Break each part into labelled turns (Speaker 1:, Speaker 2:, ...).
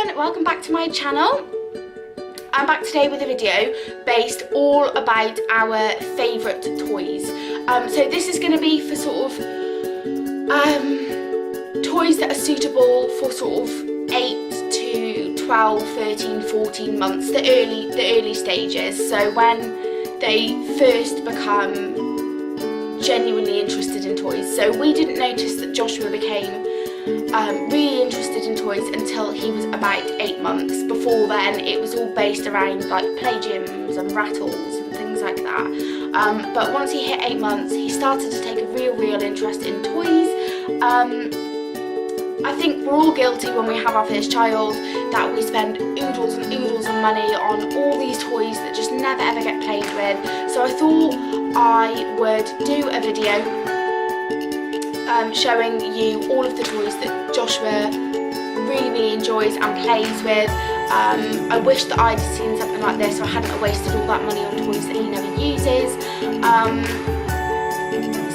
Speaker 1: everyone, welcome back to my channel. I'm back today with a video based all about our favourite toys. So this is going to be for sort of toys that are suitable for sort of 8 to 12, 13, 14 months, the early stages. So when they first become genuinely interested in toys. So we didn't notice that Joshua became really interested in toys until he was about 8 months. Before then it was all based around like play gyms and rattles and things like that. But once he hit 8 months he started to take a real interest in toys. I think we're all guilty when we have our first child that we spend oodles and oodles of money on all these toys that just never ever get played with. So I thought I would do a video showing you all of the toys that Joshua really enjoys and plays with. I wish that I'd seen something like this so I hadn't wasted all that money on toys that he never uses.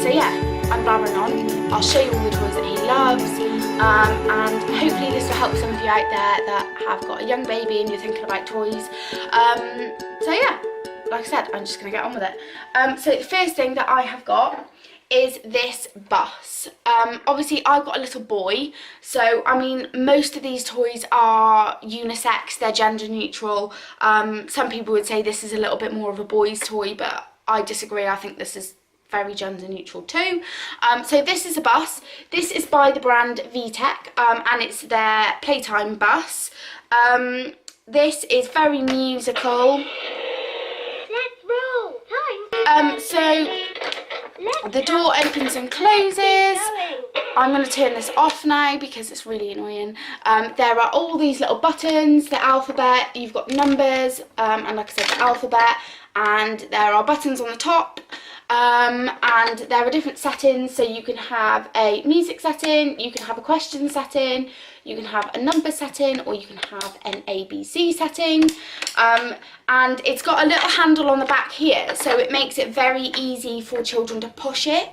Speaker 1: So yeah, I'm blabbering on. I'll show you all the toys that he loves, and hopefully this will help some of you out there that have got a young baby and you're thinking about toys. So yeah, like I said, I'm just going to get on with it. So the first thing that I have got is this bus. Obviously I've got a little boy, so I mean most of these toys are unisex, they're gender neutral. Some people would say this is a little bit more of a boy's toy, but I disagree. I think this is very gender neutral too. So this is a bus. This is by the brand VTech, and it's their playtime bus. This is very musical.
Speaker 2: Let's roll. Time.
Speaker 1: So the door opens and closes. I'm going to turn this off now because it's really annoying. There are all these little buttons, the alphabet, you've got numbers, and like I said, the alphabet, and there are buttons on the top. And there are different settings, so you can have a music setting, you can have a question setting, you can have a number setting, or you can have an ABC setting. And it's got a little handle on the back here, so it makes it very easy for children to push it.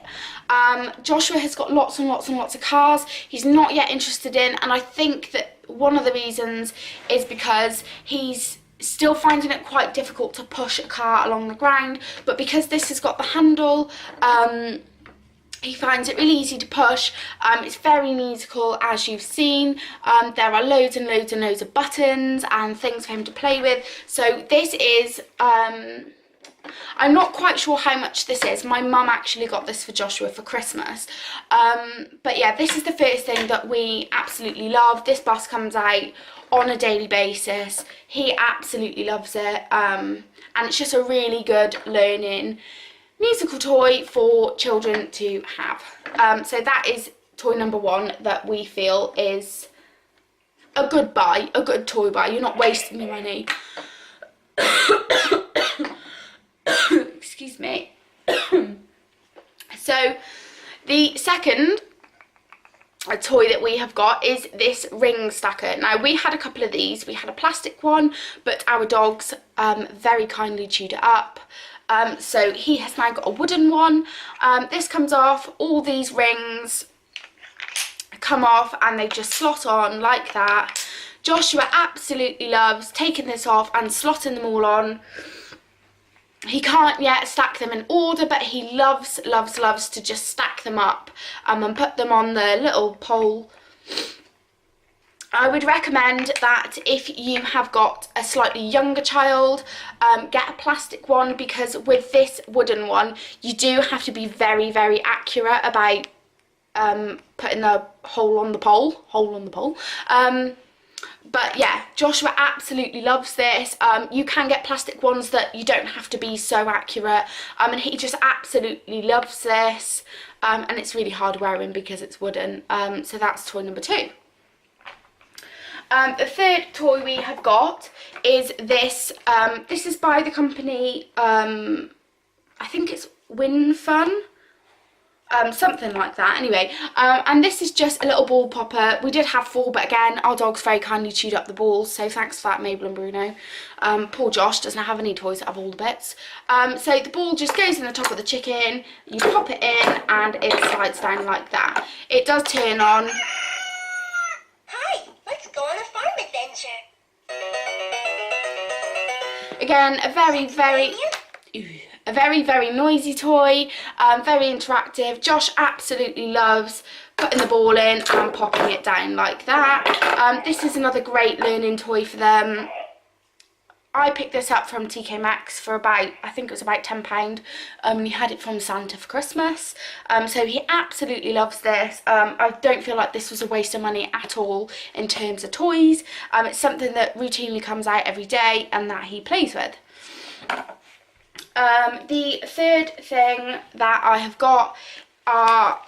Speaker 1: Joshua has got lots and lots of cars he's not yet interested in, and I think that one of the reasons is because he's still finding it quite difficult to push a car along the ground, but because this has got the handle, he finds it really easy to push. It's very musical, as you've seen. There are loads and loads of buttons and things for him to play with. So this is, I'm not quite sure how much this is. My mum actually got this for Joshua for Christmas. But yeah, this is the first thing that we absolutely love. This bus comes out on a daily basis. He absolutely loves it, and it's just a really good learning musical toy for children to have. So that is toy number one that we feel is a good buy, a good toy buy. You're not wasting your money. Excuse me. So the second toy that we have got is this ring stacker. Now we had a couple of these. We had a plastic one, but our dogs very kindly chewed it up. So he has now got a wooden one. This comes off, all these rings come off and they just slot on like that. Joshua absolutely loves taking this off and slotting them all on. He can't yet stack them in order, but he loves to just stack them up and put them on the little pole. I would recommend that if you have got a slightly younger child, get a plastic one, because with this wooden one you do have to be very accurate about putting the hole on the pole. But yeah, Joshua absolutely loves this. You can get plastic ones that you don't have to be so accurate, and he just absolutely loves this, and it's really hard wearing because it's wooden. So that's toy number two. The third toy we have got is this. This is by the company, I think it's WinFun. Something like that, anyway. And this is just a little ball popper. We did have 4, but again our dogs very kindly chewed up the balls, so thanks for that, Mabel and Bruno. Poor Josh doesn't have any toys that have all the bits. So the ball just goes in the top of the chicken, you pop it in and it slides down like that. It does turn on.
Speaker 2: Hi, let's go on a farm adventure.
Speaker 1: Again, a very, very noisy toy, very interactive. Josh absolutely loves putting the ball in and popping it down like that. This is another great learning toy for them. I picked this up from TK Maxx for about, I think it was about £10. He had it from Santa for Christmas. So he absolutely loves this. I don't feel like this was a waste of money at all in terms of toys. It's something that routinely comes out every day and that he plays with. The third thing that I have got are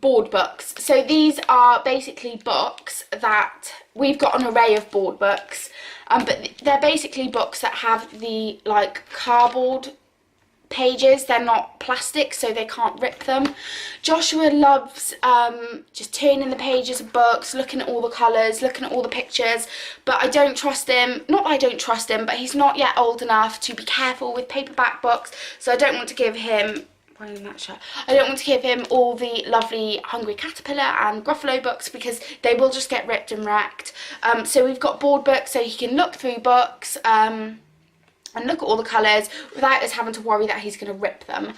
Speaker 1: board books. So these are basically books that we've got an array of board books, but they're basically books that have the like cardboard pages. They're not plastic, so they can't rip them. Joshua loves just turning the pages of books, looking at all the colours, looking at all the pictures, but I don't trust him. Not that I don't trust him, but he's not yet old enough to be careful with paperback books, so I don't want to give him all the lovely Hungry Caterpillar and Gruffalo books because they will just get ripped and wrecked. So we've got board books so he can look through books and look at all the colours without us having to worry that he's going to rip them.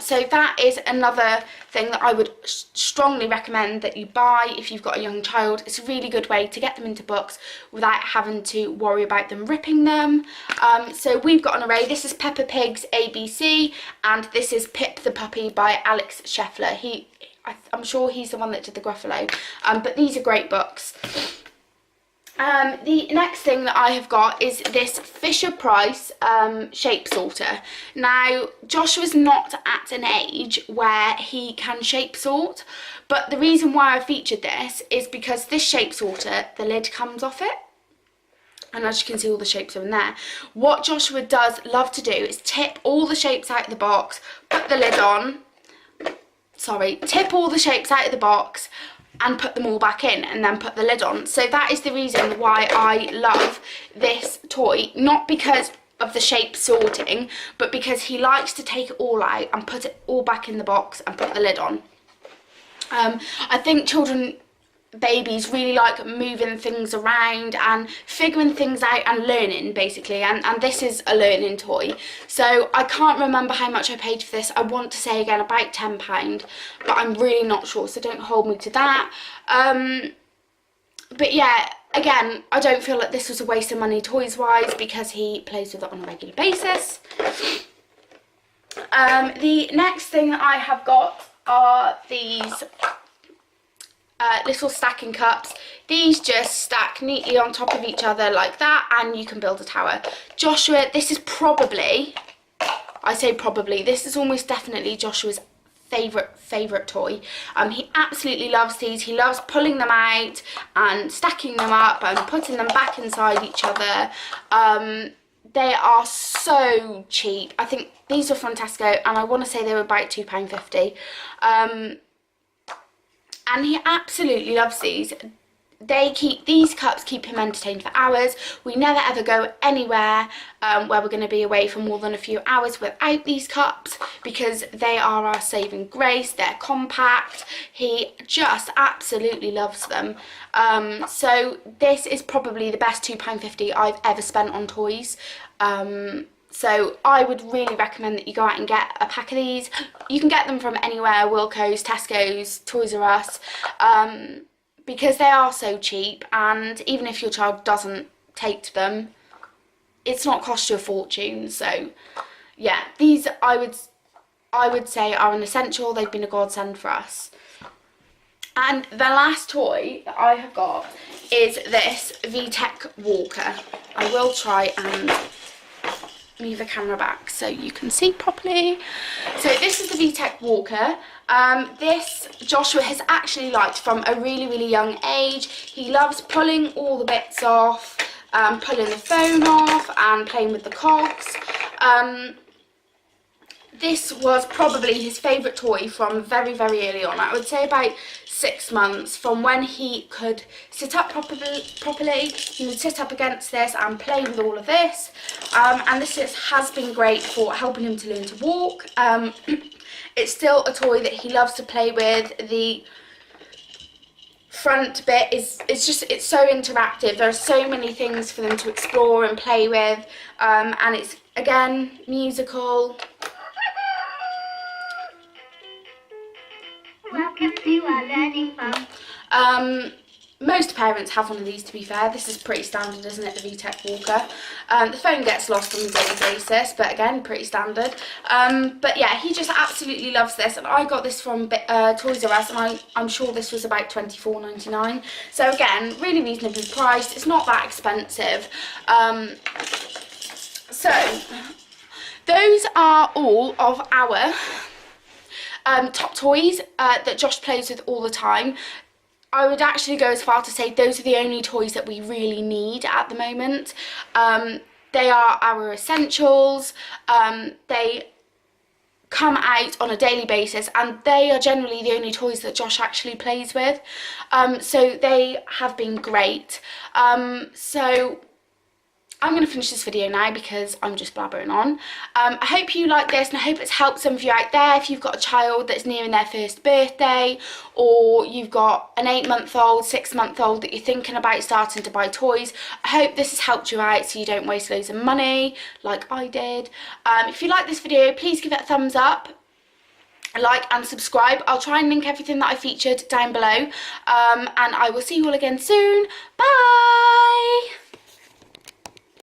Speaker 1: So that is another thing that I would strongly recommend that you buy if you've got a young child. It's a really good way to get them into books without having to worry about them ripping them. So we've got an array. This is Peppa Pig's ABC, and this is Pip the Puppy by Alex Scheffler. I'm sure he's the one that did the Gruffalo, but these are great books. The next thing that I have got is this FisherPrice shape sorter. Now, Joshua's not at an age where he can shape sort, but the reason why I featured this is because this shape sorter, the lid comes off it. And as you can see, all the shapes are in there. What Joshua does love to do is tip all the shapes out of the box, put the lid on, tip all the shapes out of the box, and put them all back in and then put the lid on. So that is the reason why I love this toy, not because of the shape sorting, but because he likes to take it all out and put it all back in the box and put the lid on. I think babies really like moving things around and figuring things out and learning, basically, and this is a learning toy. So I can't remember how much I paid for this. I want to say again about £10, but I'm really not sure, so don't hold me to that. But yeah, again, I don't feel like this was a waste of money toys wise because he plays with it on a regular basis. The next thing that I have got are these little stacking cups. These just stack neatly on top of each other like that, and you can build a tower. Joshua, this is probably, I say probably, this is almost definitely Joshua's favourite toy. He absolutely loves these. He loves pulling them out and stacking them up and putting them back inside each other. They are so cheap. I think these are from Tesco, and I want to say they were about £2.50. And he absolutely loves these. These cups keep him entertained for hours. We never ever go anywhere where we're going to be away for more than a few hours without these cups because they are our saving grace. They're compact. He just absolutely loves them. So this is probably the best £2.50 I've ever spent on toys. So I would really recommend that you go out and get a pack of these. You can get them from anywhere, Wilko's, Tesco's, Toys R Us, because they are so cheap, and even if your child doesn't take to them, it's not cost you a fortune. So yeah, these I would say are an essential. They've been a godsend for us. And the last toy that I have got is this VTech Walker. I will try and move the camera back so you can see properly. So this is the VTech Walker. This Joshua has actually liked from a really young age. He loves pulling all the bits off, pulling the phone off and playing with the cogs. This was probably his favourite toy from very early on. I would say about 6 months, from when he could sit up properly. He would sit up against this and play with all of this. And this has been great for helping him to learn to walk. It's still a toy that he loves to play with. front bit is it's so interactive. There are so many things for them to explore and play with, and it's again musical.
Speaker 2: Welcome to our learning farm.
Speaker 1: Most parents have one of these, to be fair. This is pretty standard, isn't it, the VTech Walker? The phone gets lost on a daily basis, but again, pretty standard. But yeah, he just absolutely loves this, and I got this from Toys R Us, and I'm sure this was about £24.99. So again, really reasonably priced. It's not that expensive. So those are all of our top toys that Josh plays with all the time. I would actually go as far to say those are the only toys that we really need at the moment. They are our essentials. They come out on a daily basis, and they are generally the only toys that Josh actually plays with. So they have been great. So I'm going to finish this video now because I'm just blabbering on. I hope you like this, and I hope it's helped some of you out there. If you've got a child that's nearing their first birthday, or you've got an 8-month-old, 6-month-old that you're thinking about starting to buy toys, I hope this has helped you out so you don't waste loads of money like I did. If you like this video, please give it a thumbs up, like and subscribe. I'll try and link everything that I featured down below, and I will see you all again soon. Bye!